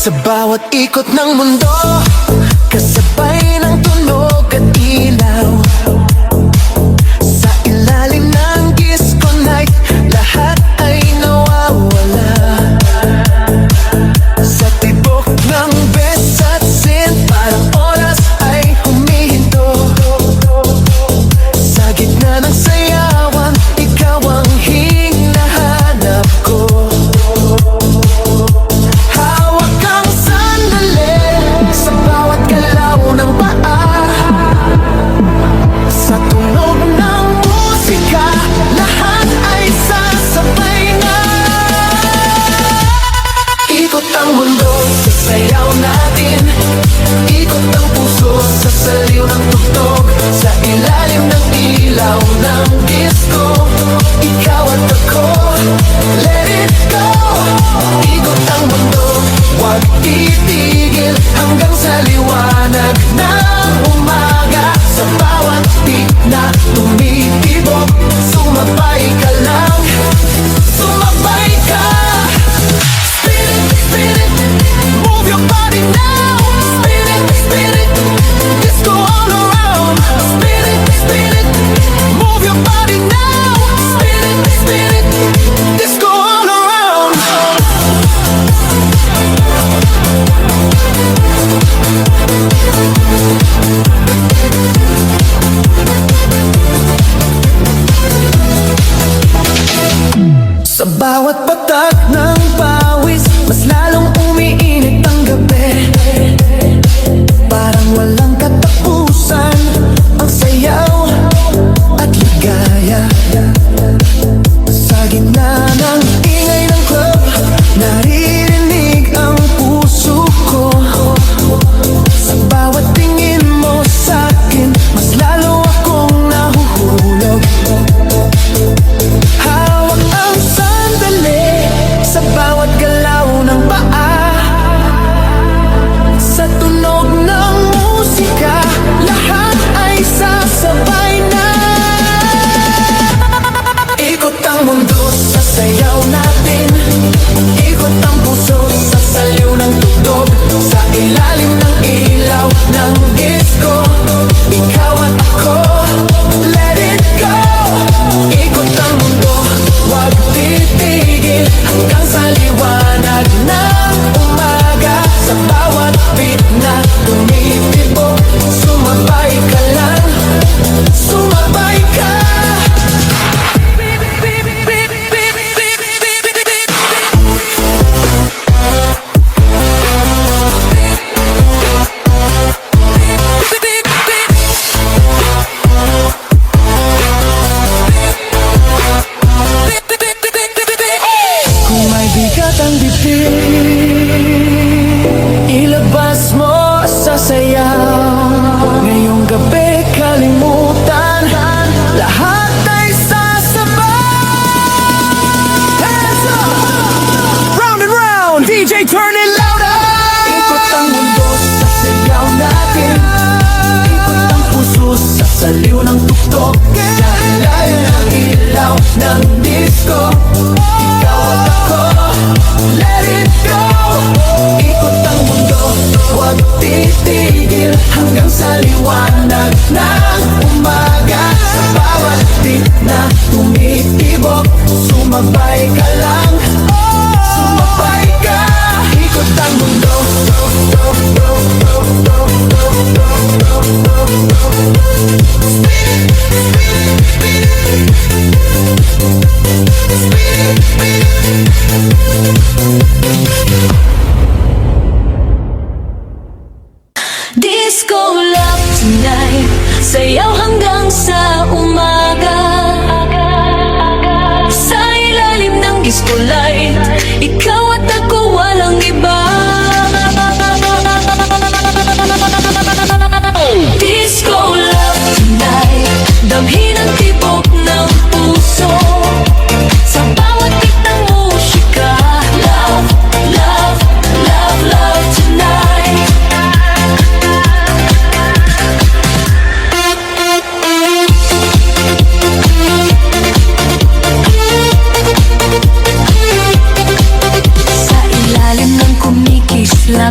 Sa bawat ikot ng mundo, kasabay ng tunog at ilaw. Sa ilalim ng disco night, lahat ay nawawala. Sa tibok ng best at sin, parang oras ay humihinto. Sa gitna ng sayawan, ikaw ang hinahanap ko. Hawak kang sandali sa bawat galaw ng paa. Sa tunog ng musika, lahat ay sasabay na. Ikot ang mundo sa sayaw natin, ikot ang puso sa saliw ng tugtog. Sa ilalim ng ilaw ng disco, ikaw at ako, let it go. Ikot ang mundo, huwag titigil hanggang sa liwanag ng umaga. Sa bawat beat na tumitibok, sumabay ka lang, sumabay ka. Spin it, spin it, move your body now. Spin it, disco all around. Spin it, move your body now. Spin it, disco all around. Sa bawat patak ng pawis, mas lalong umiinit ang gabi. Parang walang katapusan ang sayaw at ligaya. Sa gitna ng ingay ng club, naririnig ang puso ko. Sa bawat tingin mo sa'kin, mas lalo akong nahuhulog. Hawak ang sandali sa bawat galaw ng paa. Sa tunog ng musika, lahat ay sasabay na. Ikot ang mundo sa sayaw natin, ikot ang puso sa saliw ng tugtog. Sa ilalim ng ilaw ng disco, ikaw at ako, let it go. Ikot ang mundo, huwag titigil hanggang sa liwanag ng umaga. Sa bawat beat na tumitibok, sumabay ka lang, sumabay ka. Kung may bigat ang dibdib, ilabas mo sa sayaw. Ngayong gabi kalimutan, lahat ay sasabay. Hands up! Round and round, DJ turn it louder. Ikot ang mundo sa sayaw natin, ikot ang puso sa saliw ng tugtog. Sa ilalim ng ilaw ng disco, ikaw at ako, let it go. Ikot ang mundo, huwag titigil hanggang sa liwanag ng umaga. Sa bawat beat na tumitibok, sumabay ka lang, sumabay ka. Ikot ang mundo, Disco love tonight, sayaw hanggang sa umaga. Sa ilalim ng disco light, ikaw at ako walang iba. Disco love tonight, damhin ang tibok ng puso. Sa bawat beat ng musika, love, love, love, love tonight. Sa ilalim ng kumikisla,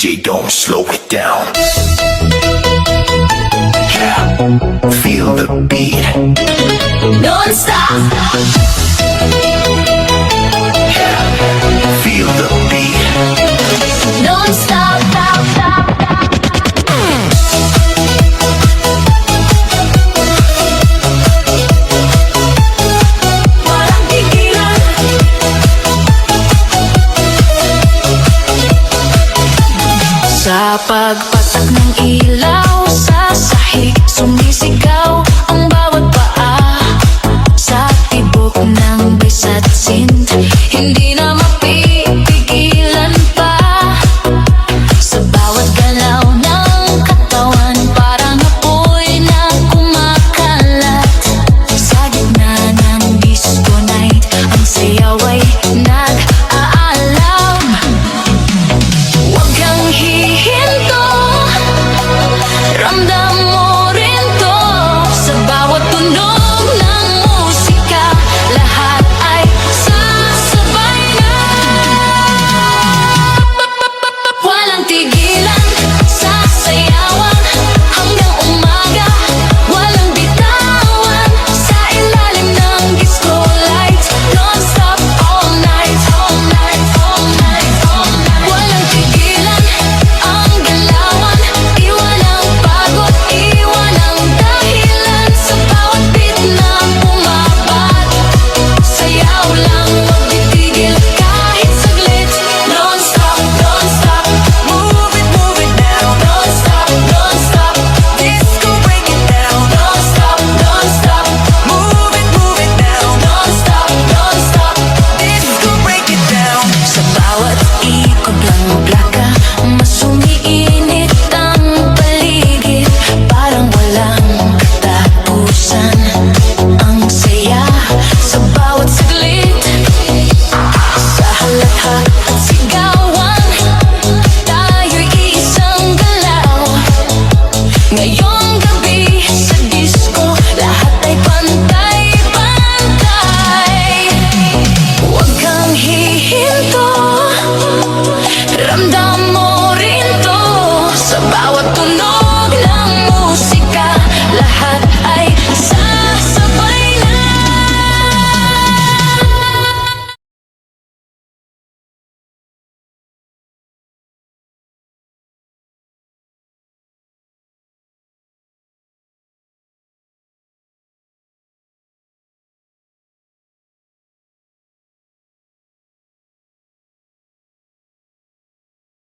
DJ, don't slow it down. Yeah, feel the beat. Non-stop